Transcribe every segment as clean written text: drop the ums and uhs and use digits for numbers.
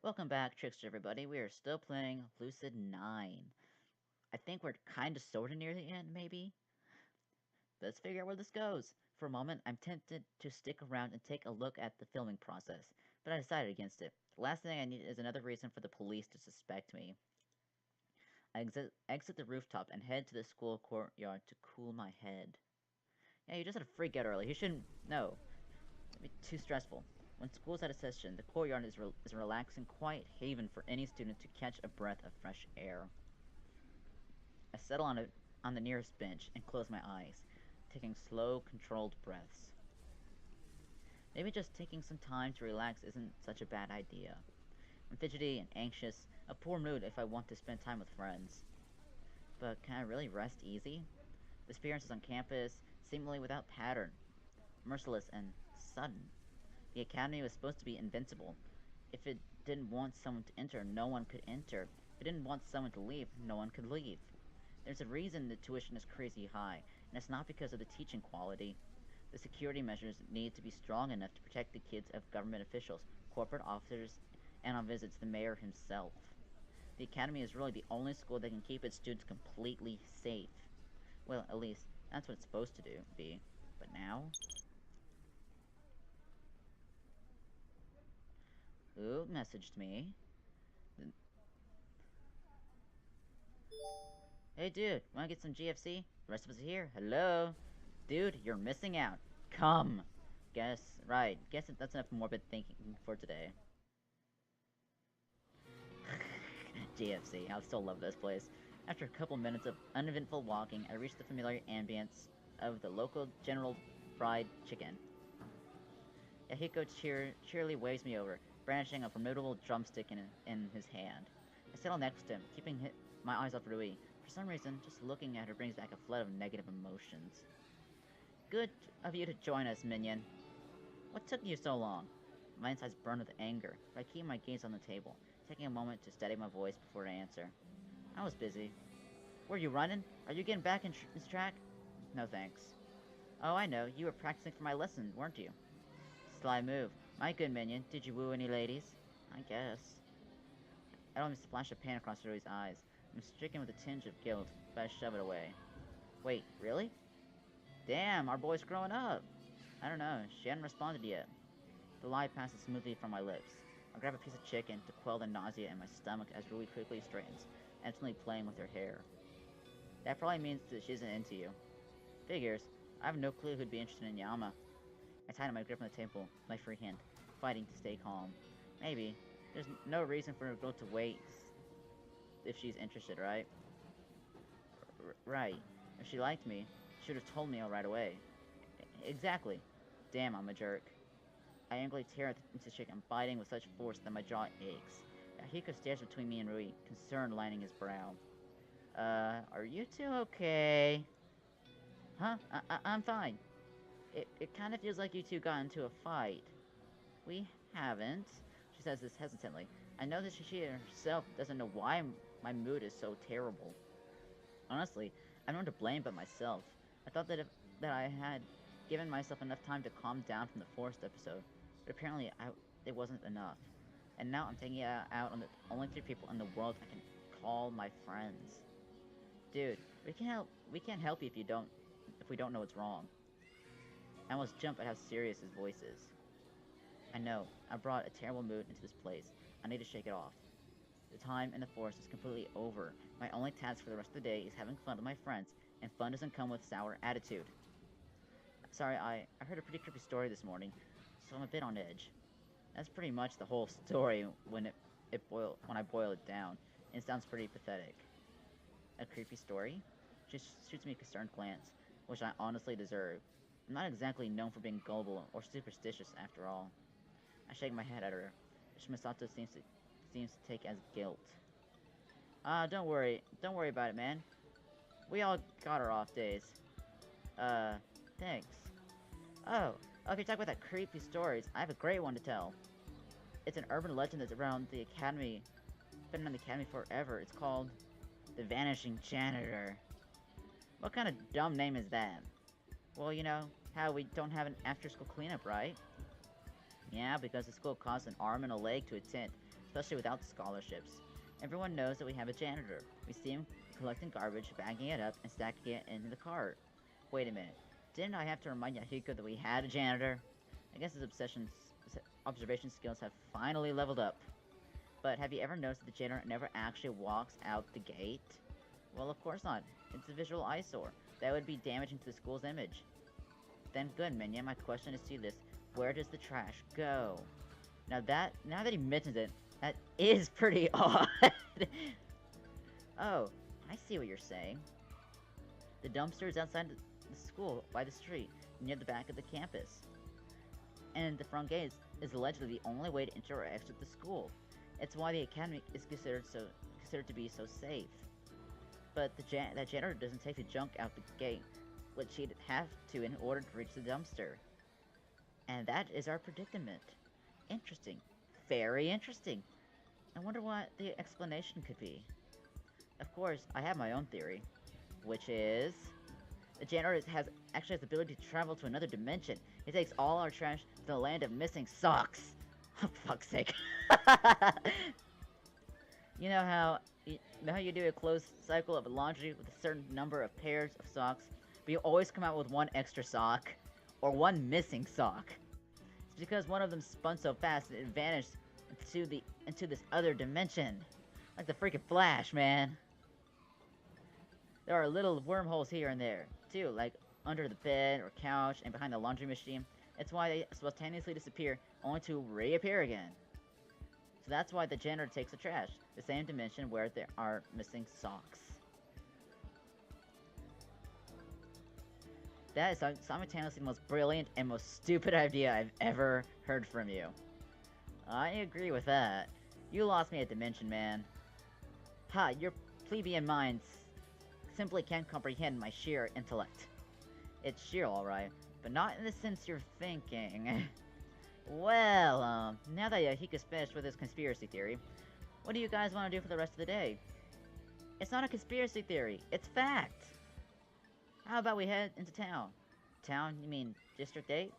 Welcome back, Trickster everybody. We are still playing Lucid9. I think we're kind of sorta near the end, maybe? Let's figure out where this goes. For a moment, I'm tempted to stick around and take a look at the filming process, but I decided against it. The last thing I need is another reason for the police to suspect me. I exit the rooftop and head to the school courtyard to cool my head. Yeah, you just had a freak out early. You shouldn't... No. It'd be too stressful. When school's out of session, the courtyard is a relaxing, quiet haven for any student to catch a breath of fresh air. I settle on the nearest bench and close my eyes, taking slow, controlled breaths. Maybe just taking some time to relax isn't such a bad idea. I'm fidgety and anxious, a poor mood if I want to spend time with friends. But can I really rest easy? The experiences on campus, seemingly without pattern, merciless and sudden. The academy was supposed to be invincible. If it didn't want someone to enter, no one could enter. If it didn't want someone to leave, no one could leave. There's a reason the tuition is crazy high, and it's not because of the teaching quality. The security measures need to be strong enough to protect the kids of government officials, corporate officers, and on visits the mayor himself. The academy is really the only school that can keep its students completely safe. Well, at least, that's what it's supposed to be. But now? Ooh, messaged me. Hey dude, wanna get some GFC? The rest of us are here. Hello? Dude, you're missing out. Come! Guess that's enough morbid thinking for today. GFC, I still love this place. After a couple minutes of uneventful walking, I reached the familiar ambience of the local General Fried Chicken. Yahiko cheerily waves me over, brandishing a formidable drumstick in his hand. I settle next to him, keeping my eyes off Rui. For some reason, just looking at her brings back a flood of negative emotions. Good of you to join us, minion. What took you so long? My insides burn with anger, but I keep my gaze on the table, taking a moment to steady my voice before I answer. I was busy. Were you running? Are you getting back in this track? No thanks. Oh, I know. You were practicing for my lesson, weren't you? Sly move. My good minion, did you woo any ladies? I guess. I don't miss a flash of pain across Rui's eyes. I'm stricken with a tinge of guilt, but I shove it away. Wait, really? Damn, our boy's growing up! I don't know, she hadn't responded yet. The lie passes smoothly from my lips. I grab a piece of chicken to quell the nausea in my stomach as Rui quickly straightens, instantly playing with her hair. That probably means that she isn't into you. Figures. I have no clue who'd be interested in Yama. I tighten my grip on the table, my free hand, fighting to stay calm. Maybe. There's no reason for a girl to wait if she's interested, right? Right. If she liked me, she would have told me all right away. Exactly. Damn, I'm a jerk. I angrily tear into the chicken, biting with such force that my jaw aches. Hiko stares between me and Rui, concern lining his brow. Are you two okay? Huh? I'm fine. It kind of feels like you two got into a fight. We haven't. She says this hesitantly. I know that she herself doesn't know why my mood is so terrible. Honestly, I'm not to blame but myself. I thought that I had given myself enough time to calm down from the forest episode, but apparently it wasn't enough. And now I'm taking it out on the only three people in the world I can call my friends. Dude, we can't help you if we don't know what's wrong. I almost jump at how serious his voice is. I know, I brought a terrible mood into this place. I need to shake it off. The time in the forest is completely over. My only task for the rest of the day is having fun with my friends, and fun doesn't come with sour attitude. Sorry, I heard a pretty creepy story this morning, so I'm a bit on edge. That's pretty much the whole story when I boil it down, and it sounds pretty pathetic. A creepy story? She shoots me a concerned glance, which I honestly deserve. I'm not exactly known for being gullible or superstitious after all. I shake my head at her, which Misato seems to take as guilt. Don't worry about it, man. We all got our off days. Thanks. Oh, if you're talking about that creepy stories, I have a great one to tell. It's an urban legend that's around the academy, been in the academy forever. It's called The Vanishing Janitor. What kind of dumb name is that? Well, you know, how we don't have an after-school cleanup, right? Yeah, because the school costs an arm and a leg to attend, especially without scholarships. Everyone knows that we have a janitor. We see him collecting garbage, bagging it up, and stacking it into the cart. Wait a minute. Didn't I have to remind Yahiko that we had a janitor? I guess his observation skills have finally leveled up. But have you ever noticed that the janitor never actually walks out the gate? Well, of course not. It's a visual eyesore. That would be damaging to the school's image. Then good, Minya. My question is to you this. Where does the trash go? Now that he mentions it, that is pretty odd. Oh, I see what you're saying. The dumpster is outside the school, by the street, near the back of the campus. And the front gate is allegedly the only way to enter or exit the school. It's why the academy is considered to be so safe. But that janitor doesn't take the junk out the gate, which he'd have to in order to reach the dumpster. And that is our predicament. Interesting. Very interesting. I wonder what the explanation could be. Of course, I have my own theory, which is the janitor actually has the ability to travel to another dimension. He takes all our trash to the land of missing socks. Oh, fuck's sake. You know how you do a closed cycle of laundry with a certain number of pairs of socks, but you always come out with one extra sock or one missing sock. It's because one of them spun so fast that it vanished into this other dimension, like the freaking Flash, man. There are little wormholes here and there too, like under the bed or couch and behind the laundry machine. It's why they spontaneously disappear, only to reappear again. So that's why the janitor takes the trash, the same dimension where there are missing socks. That is simultaneously the most brilliant and most stupid idea I've ever heard from you. I agree with that. You lost me at dimension, man. Ha, your plebeian minds simply can't comprehend my sheer intellect. It's sheer, alright, but not in the sense you're thinking. Well, now that Yahiko's finished with his conspiracy theory, what do you guys want to do for the rest of the day? It's not a conspiracy theory, it's fact! How about we head into town? Town, you mean District 8?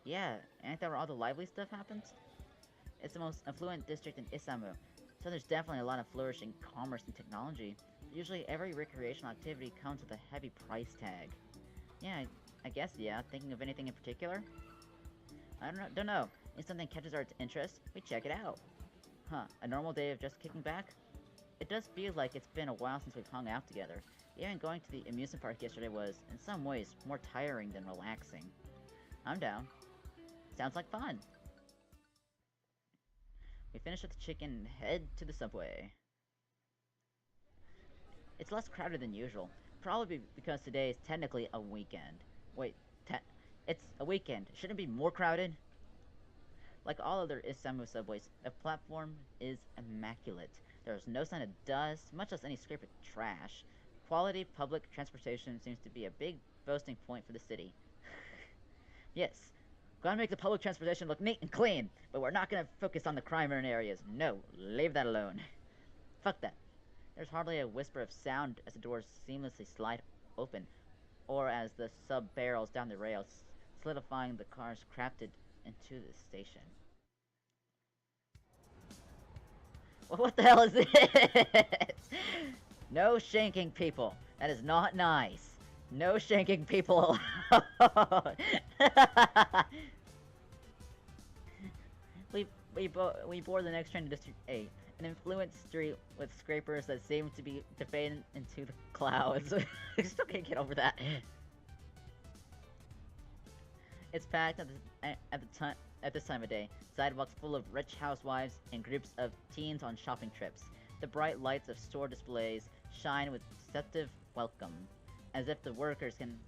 Yeah, ain't that where all the lively stuff happens? It's the most affluent district in Isamu, so there's definitely a lot of flourishing commerce and technology. Usually every recreational activity comes with a heavy price tag. Yeah, I guess, yeah. Thinking of anything in particular? I don't know. If something catches our interest, we check it out. Huh, a normal day of just kicking back? It does feel like it's been a while since we've hung out together. Even going to the amusement park yesterday was, in some ways, more tiring than relaxing. I'm down. Sounds like fun. We finish with the chicken and head to the subway. It's less crowded than usual, probably because today is technically a weekend. Wait, it's a weekend. Shouldn't it be more crowded? Like all other Isamu subways, the platform is immaculate. There's no sign of dust, much less any scrape of trash. Quality public transportation seems to be a big boasting point for the city. Yes, gotta make the public transportation look neat and clean, but we're not gonna focus on the crime-ridden areas. No, leave that alone. Fuck that. There's hardly a whisper of sound as the doors seamlessly slide open, or as the sub barrels down the rails, solidifying the cars crafted into the station. Well, what the hell is this? No shanking people. That is not nice. No shanking people allowed. we board the next train to District 8, an influent street with scrapers that seem to be defading into the clouds. I still can't get over that. It's packed at this time of day. Sidewalks full of rich housewives and groups of teens on shopping trips. The bright lights of store displays shine with deceptive welcome, as if the workers can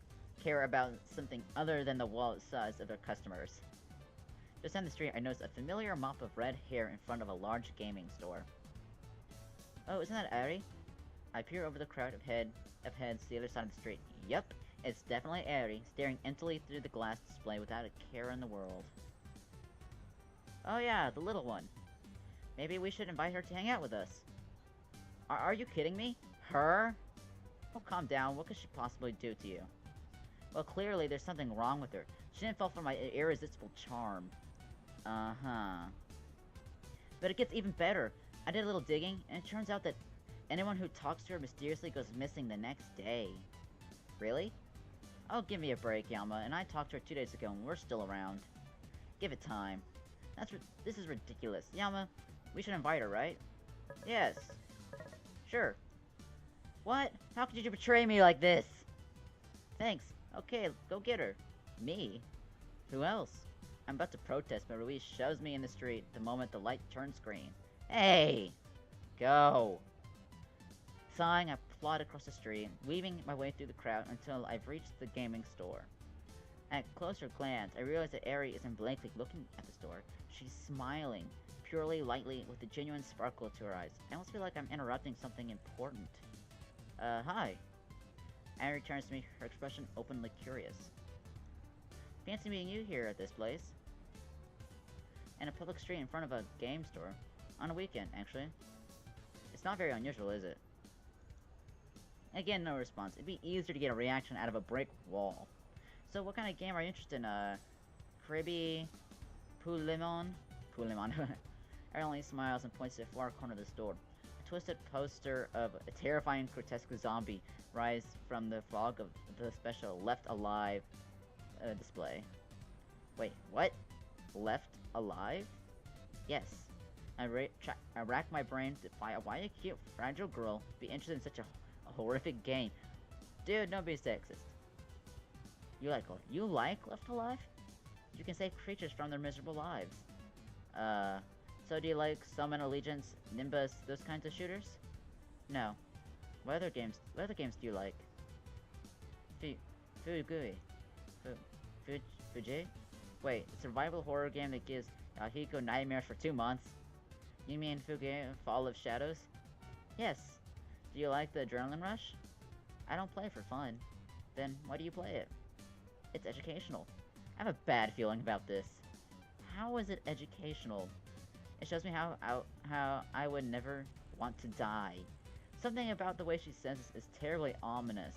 care about something other than the wallet size of their customers. Just down the street, I notice a familiar mop of red hair in front of a large gaming store. Oh, isn't that Ari? I peer over the crowd of heads to the other side of the street. Yup, it's definitely Ari, staring emptily through the glass display without a care in the world. Oh yeah, the little one. Maybe we should invite her to hang out with us. Are you kidding me? Her? Oh, calm down. What could she possibly do to you? Well, clearly there's something wrong with her. She didn't fall for my irresistible charm. Uh-huh. But it gets even better. I did a little digging, and it turns out that anyone who talks to her mysteriously goes missing the next day. Really? Oh, give me a break, Yama, and I talked to her 2 days ago and we're still around. Give it time. This is ridiculous. Yama, we should invite her, right? Yes. Sure. What? How could you betray me like this? Thanks. Okay, go get her. Me? Who else? I'm about to protest, but Ruiz shoves me in the street the moment the light turns green. Hey! Go! Sighing, I plod across the street, weaving my way through the crowd until I've reached the gaming store. At closer glance, I realize that Eri isn't blankly looking at the store. She's smiling, purely, lightly, with a genuine sparkle to her eyes. I almost feel like I'm interrupting something important. Hi. Eri turns to me, her expression openly curious. Fancy meeting you here at this place. In a public street in front of a game store. On a weekend, actually. It's not very unusual, is it? Again, no response. It'd be easier to get a reaction out of a brick wall. So what kind of game are you interested in? Cribby? Poulemon? Poulemon. Eri only smiles and points to the far corner of the store. A twisted poster of a terrifying, grotesque zombie rise from the fog of the special Left Alive display. Wait, what? Left Alive? Yes. I rack my brain to find out why a cute, fragile girl would be interested in such a horrific game. Dude, don't be sexist. You like Left Alive? You can save creatures from their miserable lives. So do you like Summon Allegiance, Nimbus, those kinds of shooters? No. What other games do you like? Fugui. Fuji? Wait, a survival horror game that gives Hiko nightmares for 2 months? You mean Fugi, Fall of Shadows? Yes. Do you like the adrenaline rush? I don't play for fun. Then why do you play it? It's educational. I have a bad feeling about this. How is it educational? It shows me how I would never want to die. Something about the way she says this is terribly ominous.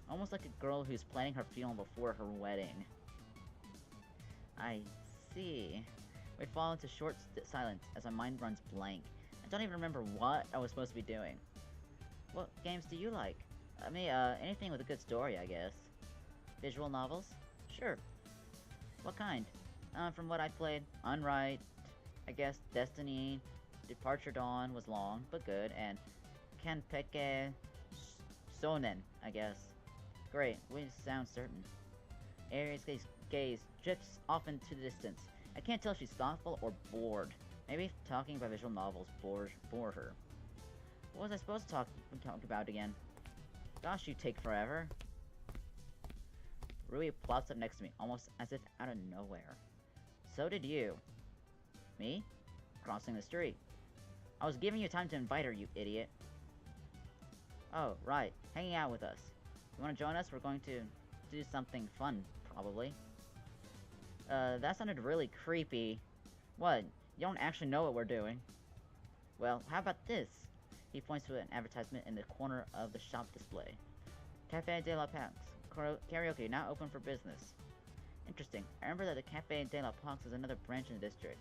Almost like a girl who's planning her funeral before her wedding. I see. We fall into short silence as my mind runs blank. I don't even remember what I was supposed to be doing. What games do you like? I mean, anything with a good story, I guess. Visual novels? Sure. What kind? From what I played, Unright, I guess Destiny, Departure Dawn was long, but good, and Kanpeke Sonen, I guess. Great, we sound certain. Ari's gaze drifts off into the distance. I can't tell if she's thoughtful or bored. Maybe talking about visual novels bore her. What was I supposed to talk about again? Gosh, you take forever. Rui plops up next to me, almost as if out of nowhere. So did you. Me? Crossing the street. I was giving you time to invite her, you idiot. Oh, right. Hanging out with us. You wanna join us? We're going to do something fun, probably. That sounded really creepy. What? You don't actually know what we're doing. Well, how about this? He points to an advertisement in the corner of the shop display. Café de la Pax. Karaoke now open for business. Interesting. I remember that the Café de la Pax is another branch in the district.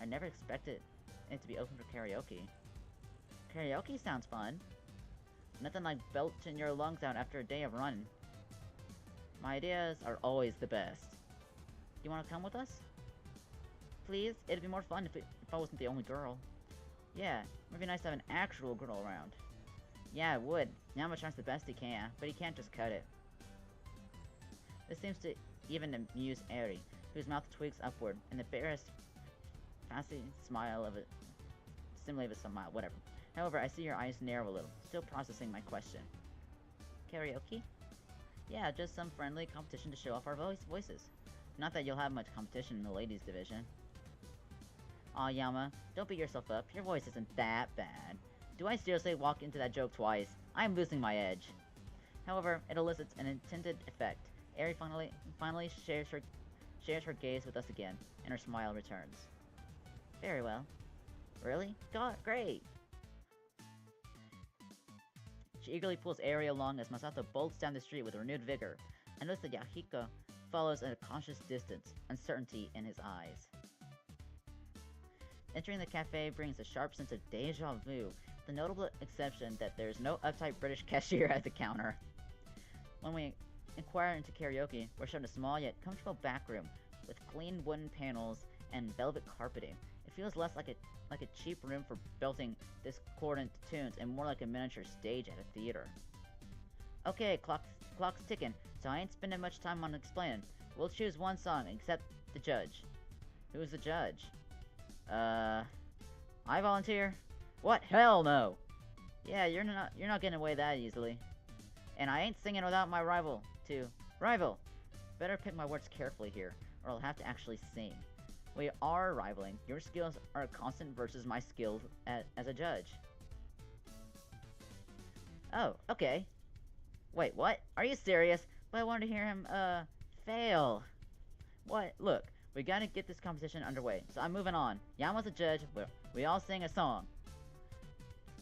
I never expected it to be open for karaoke. Karaoke sounds fun. Nothing like belching your lungs out after a day of running. My ideas are always the best. You want to come with us? Please? It'd be more fun if I wasn't the only girl. Yeah, it'd be nice to have an actual girl around. Yeah, it would. Yama tries the best he can, but he can't just cut it. This seems to even amuse Eri, whose mouth twigs upward, and the barest fancy smile of it. Simile of a smile, whatever. However, I see your eyes narrow a little, still processing my question. Karaoke? Yeah, just some friendly competition to show off our voices. Not that you'll have much competition in the ladies' division. Aw, Yama, don't beat yourself up. Your voice isn't that bad. Do I seriously walk into that joke twice? I'm losing my edge. However, it elicits an intended effect. Eri finally shares her gaze with us again, and her smile returns. Very well. Really? God, great! She eagerly pulls Eri along as Masato bolts down the street with renewed vigor. I notice that Yahiko follows at a cautious distance, uncertainty in his eyes. Entering the cafe brings a sharp sense of deja vu, with the notable exception that there's no uptight British cashier at the counter. When we inquire into karaoke, we're shown a small yet comfortable back room with clean wooden panels and velvet carpeting. It feels less like a cheap room for belting discordant tunes and more like a miniature stage at a theater. Okay, clock's ticking, so I ain't spending much time on explaining. We'll choose one song, except the judge. Who's the judge? I volunteer? What? Hell no! Yeah, you're not getting away that easily. And I ain't singing without my rival, too. Rival! Better pick my words carefully here, or I'll have to actually sing. We are rivaling. Your skills are constant versus my skills as a judge. Oh, okay. Wait, what? Are you serious? But I wanted to hear him, fail. What? Look, we gotta get this competition underway, so I'm moving on. Yama's a judge, we all sing a song.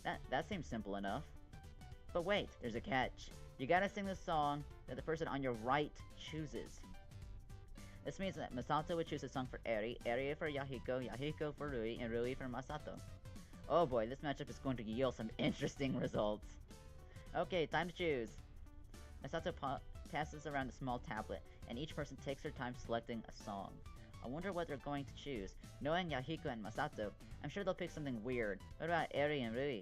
That seems simple enough. But wait, there's a catch. You gotta sing the song that the person on your right chooses. This means that Masato would choose a song for Eri, Eri for Yahiko, Yahiko for Rui, and Rui for Masato. Oh boy, this matchup is going to yield some interesting results. Okay, time to choose. Masato passes around a small tablet, and each person takes their time selecting a song. I wonder what they're going to choose. Knowing Yahiko and Masato, I'm sure they'll pick something weird. What about Eri and Rui?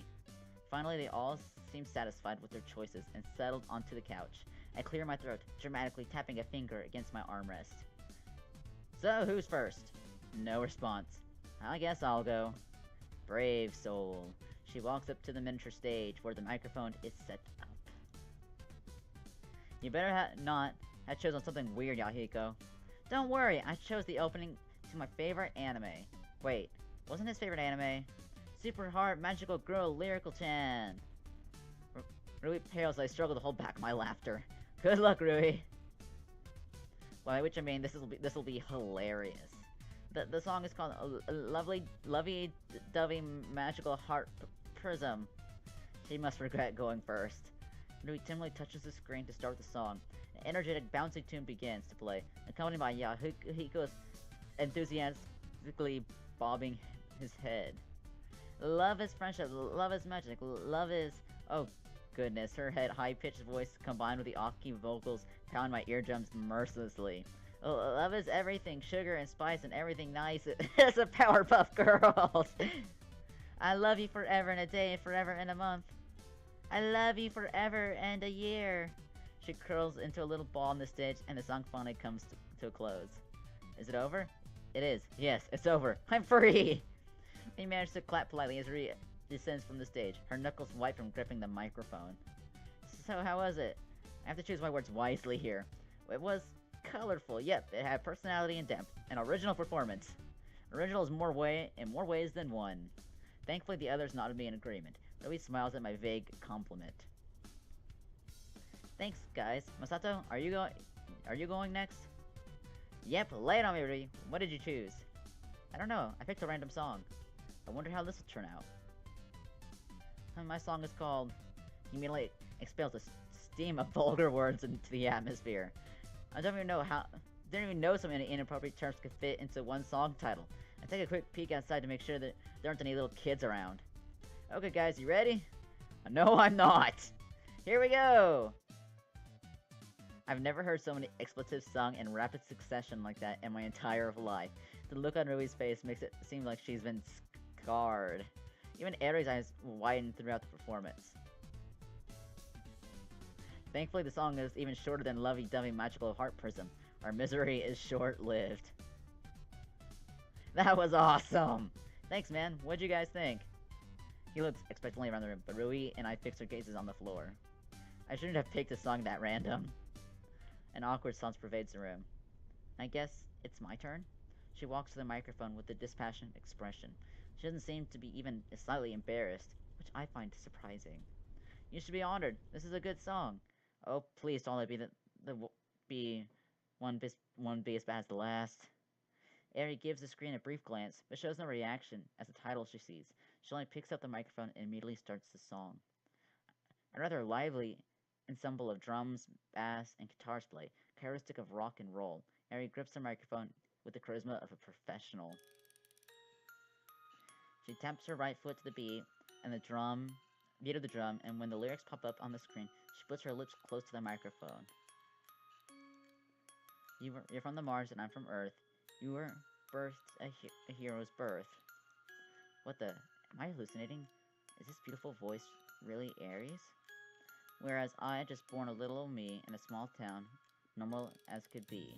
Finally, they all seem satisfied with their choices and settled onto the couch. I clear my throat, dramatically tapping a finger against my armrest. So, who's first? No response. I guess I'll go. Brave soul. She walks up to the miniature stage where the microphone is set up. You better not have chosen something weird, Yahiko. Don't worry, I chose the opening to my favorite anime. Wait, wasn't his favorite anime? Super Heart Magical Girl Lyrical Chan. Rui pales as I struggle to hold back my laughter. Good luck, Rui. By which I mean this will be hilarious. The song is called Lovey Dovey Magical Heart Prism. She must regret going first. Rui timidly touches the screen to start the song. An energetic, bouncy tune begins to play, accompanied by Yahiko's enthusiastically bobbing his head. Love is friendship, love is magic, love is... Oh goodness, her high-pitched voice combined with the off-key vocals pound my eardrums mercilessly. Love is everything, sugar and spice and everything nice. It's a Powerpuff Girls! I love you forever and a day and forever and a month. I love you forever and a year. She curls into a little ball on the stage, and the song finally comes to a close. Is it over? It is. Yes, it's over. I'm free! He managed to clap politely as Rui descends from the stage, her knuckles white from gripping the microphone. So how was it? I have to choose my words wisely here. It was colorful. Yep, it had personality and depth. An original performance. Original is in more ways than one. Thankfully, the others nodded me in agreement. Rui smiles at my vague compliment. Thanks, guys. Masato, are you going next? Yep, lay it on me, Rui. What did you choose? I don't know. I picked a random song. I wonder how this will turn out. My song is called... He immediately expels a steam of vulgar words into the atmosphere. I don't even know so many inappropriate terms could fit into one song title. I take a quick peek outside to make sure that there aren't any little kids around. Okay guys, you ready? No, I'm not! Here we go! I've never heard so many expletives sung in rapid succession like that in my entire life. The look on Rui's face makes it seem like she's been scarred. Even Eri's eyes widen throughout the performance. Thankfully, the song is even shorter than Lovey-Dovey Magical Heart Prism. Our misery is short-lived. That was awesome! Thanks, man. What'd you guys think? He looks expectantly around the room, but Rui and I fix our gazes on the floor. I shouldn't have picked a song that random. An awkward silence pervades the room. I guess it's my turn? She walks to the microphone with a dispassionate expression. She doesn't seem to be even slightly embarrassed, which I find surprising. You should be honored. This is a good song. Oh, please don't let it be one be as bad as the last. Eri gives the screen a brief glance, but shows no reaction as the title she sees. She only picks up the microphone and immediately starts the song. A rather lively ensemble of drums, bass, and guitars play, characteristic of rock and roll. Eri grips the microphone with the charisma of a professional. She taps her right foot to the beat of the drum, and when the lyrics pop up on the screen, she puts her lips close to the microphone. You're from the Mars and I'm from Earth. You were birthed a hero's birth. What the? Am I hallucinating? Is this beautiful voice really Aries? Whereas I just born a little old me in a small town, normal as could be.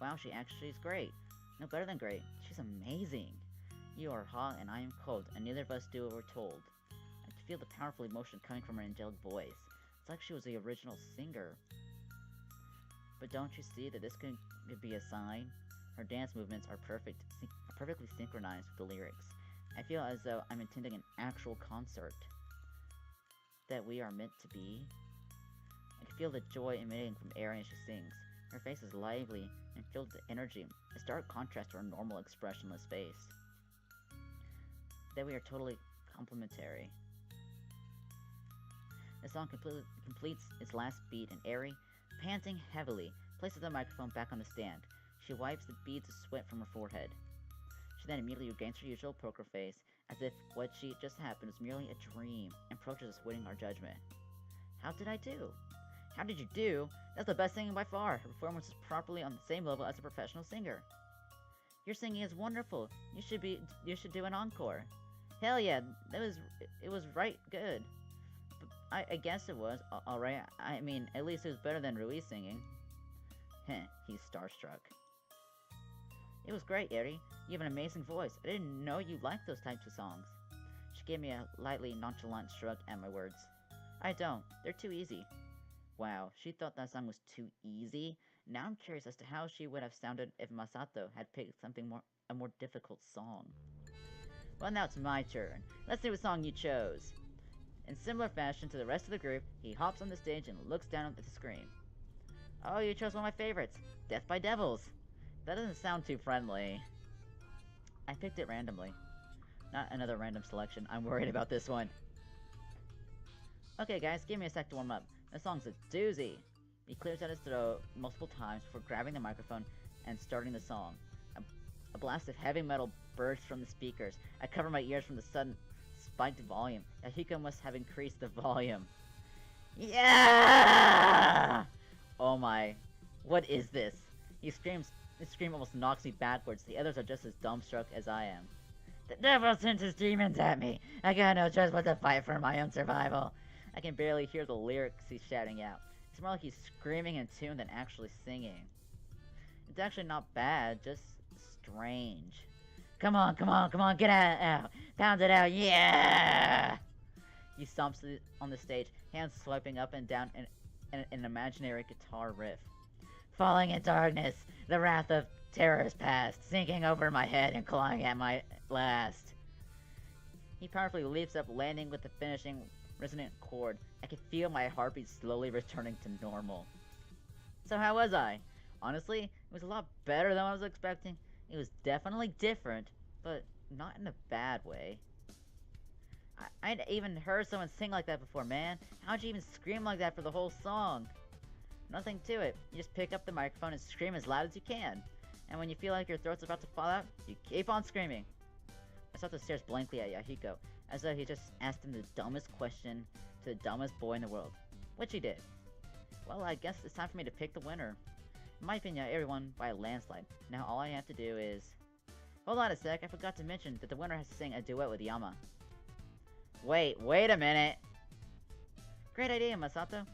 Wow, she actually is great. No better than great. She's amazing. You are hot and I am cold, and neither of us do what we're told. I feel the powerful emotion coming from her angelic voice. It's like she was the original singer. But don't you see that this could be a sign? Her dance movements are perfectly synchronized with the lyrics. I feel as though I'm attending an actual concert that we are meant to be. I can feel the joy emanating from Eri as she sings. Her face is lively and filled with energy, a stark contrast to her normal expressionless face. That we are totally complementary. The song completes its last beat, and Eri, panting heavily, places the microphone back on the stand. She wipes the beads of sweat from her forehead. She then immediately regains her usual poker face, as if what she just happened was merely a dream, and approaches us waiting our judgment. How did I do? How did you do? That's the best singing by far. Her performance is properly on the same level as a professional singer. Your singing is wonderful. You should do an encore. Hell yeah, it was right good. But I guess it was, alright. I mean, at least it was better than Rui's singing. Heh, he's starstruck. It was great, Eri. You have an amazing voice. I didn't know you liked those types of songs. She gave me a lightly nonchalant shrug at my words. I don't. They're too easy. Wow, she thought that song was too easy? Now I'm curious as to how she would have sounded if Masato had picked a more difficult song. Well, now it's my turn. Let's see what song you chose. In similar fashion to the rest of the group, he hops on the stage and looks down at the screen. Oh, you chose one of my favorites, Death by Devils. That doesn't sound too friendly. I picked it randomly. Not another random selection. I'm worried about this one. Okay, guys, give me a sec to warm up. This song's a doozy. He clears out his throat multiple times before grabbing the microphone and starting the song. A blast of heavy metal bursts from the speakers. I cover my ears from the sudden spiked volume. Yahiko must have increased the volume. Yeah! Oh my. What is this? He screams. His scream almost knocks me backwards. The others are just as dumbstruck as I am. The devil sent his demons at me. I got no choice but to fight for my own survival. I can barely hear the lyrics he's shouting out. It's more like he's screaming in tune than actually singing. It's actually not bad, just strange. Come on, come on, come on, get out. Pound it out, yeah! He stomps on the stage, hands swiping up and down in an imaginary guitar riff. Falling in darkness, the wrath of terror is past, sinking over my head and clawing at my last. He powerfully leaps up, landing with the finishing resonant chord. I can feel my heartbeat slowly returning to normal. So how was I? Honestly, it was a lot better than I was expecting. It was definitely different, but not in a bad way. I'd even heard someone sing like that before, man. How'd you even scream like that for the whole song? Nothing to it. You just pick up the microphone and scream as loud as you can. And when you feel like your throat's about to fall out, you keep on screaming. Masato stares blankly at Yahiko, as though he just asked him the dumbest question to the dumbest boy in the world. Which he did. Well, I guess it's time for me to pick the winner. In my opinion, Eri won by a landslide. Now all I have to do is... Hold on a sec, I forgot to mention that the winner has to sing a duet with Yama. Wait a minute! Great idea, Masato.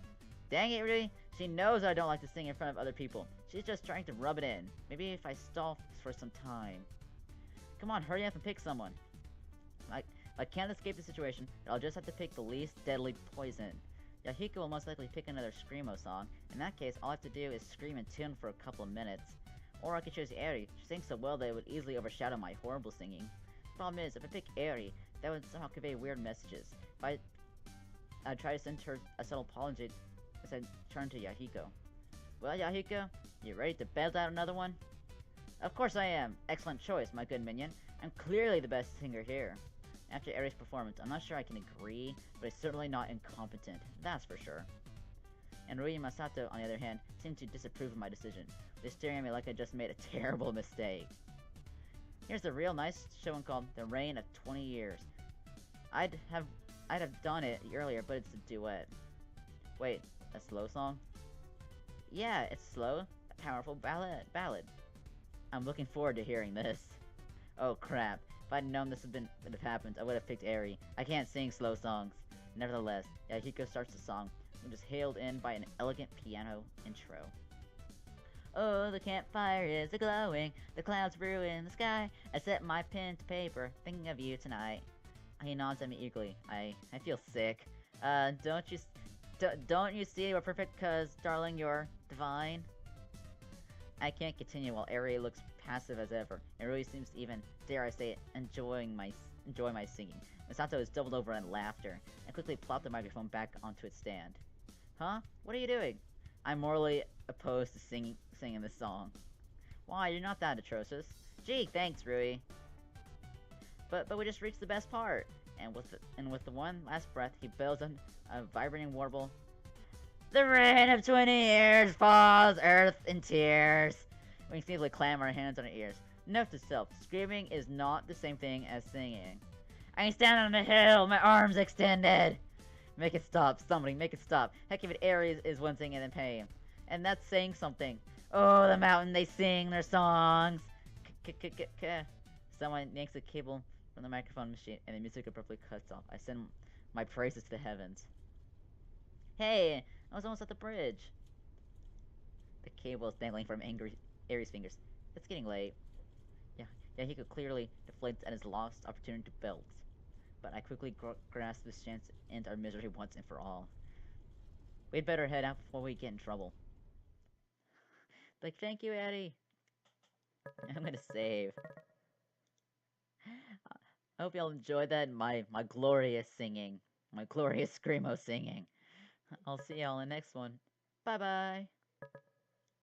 Dang it, Rui. She knows I don't like to sing in front of other people. She's just trying to rub it in. Maybe if I stall for some time. Come on, hurry up and pick someone. I can't escape the situation, but I'll just have to pick the least deadly poison. Yahiko will most likely pick another Screamo song. In that case, all I have to do is scream in tune for a couple of minutes. Or I could choose Eri. She sings so well that it would easily overshadow my horrible singing. The problem is, if I pick Eri, that would somehow convey weird messages. If I try to send her a subtle apology as I turn to Yahiko. Well, Yahiko, you ready to belt out another one? Of course I am. Excellent choice, my good minion. I'm clearly the best singer here. After Eri's performance, I'm not sure I can agree, but he's certainly not incompetent. That's for sure. And Rui and Masato, on the other hand, seem to disapprove of my decision. They're staring at me like I just made a terrible mistake. Here's a real nice showing called The Reign of 20 Years. I'd have done it earlier, but it's a duet. Wait, a slow song? Yeah, it's slow, a powerful ballad. I'm looking forward to hearing this. Oh crap, if I'd known this would have happened, I would have picked Eri. I can't sing slow songs. Nevertheless, Yahiko starts the song, which is hailed in by an elegant piano intro. Oh, the campfire is a-glowing, the clouds brew in the sky. I set my pen to paper, thinking of you tonight. He nods at me eagerly. I feel sick. Don't you see we're perfect, cause, darling, you're divine? I can't continue while Eri looks passive as ever, and really seems to even, dare I say it, enjoy my singing. Misato is doubled over in laughter, and quickly plopped the microphone back onto its stand. Huh? What are you doing? I'm morally opposed to singing this song. Why, you're not that atrocious. Gee, thanks, Rui. But we just reached the best part. And with the one last breath, he bellows a vibrating warble. The rain of 20 years falls earth in tears. We can easily clam our hands on our ears. Note to self, screaming is not the same thing as singing. I stand on a hill, my arms extended. Make it stop, somebody, make it stop. Heck, if it Aries is one singing in pain. And that's saying something. Oh, the mountain, they sing their songs. Someone yanks a cable from the microphone machine, and the music abruptly cuts off. I send my praises to the heavens. Hey, I was almost at the bridge. The cable is dangling from Aries' fingers. It's getting late. Yeah, he could clearly deflates at his lost opportunity to belt. But I quickly grasp this chance to end our misery once and for all. We'd better head out before we get in trouble. Like, thank you, Eddie. I'm gonna save. I hope y'all enjoyed that, my glorious singing. My glorious screamo singing. I'll see y'all in the next one. Bye-bye.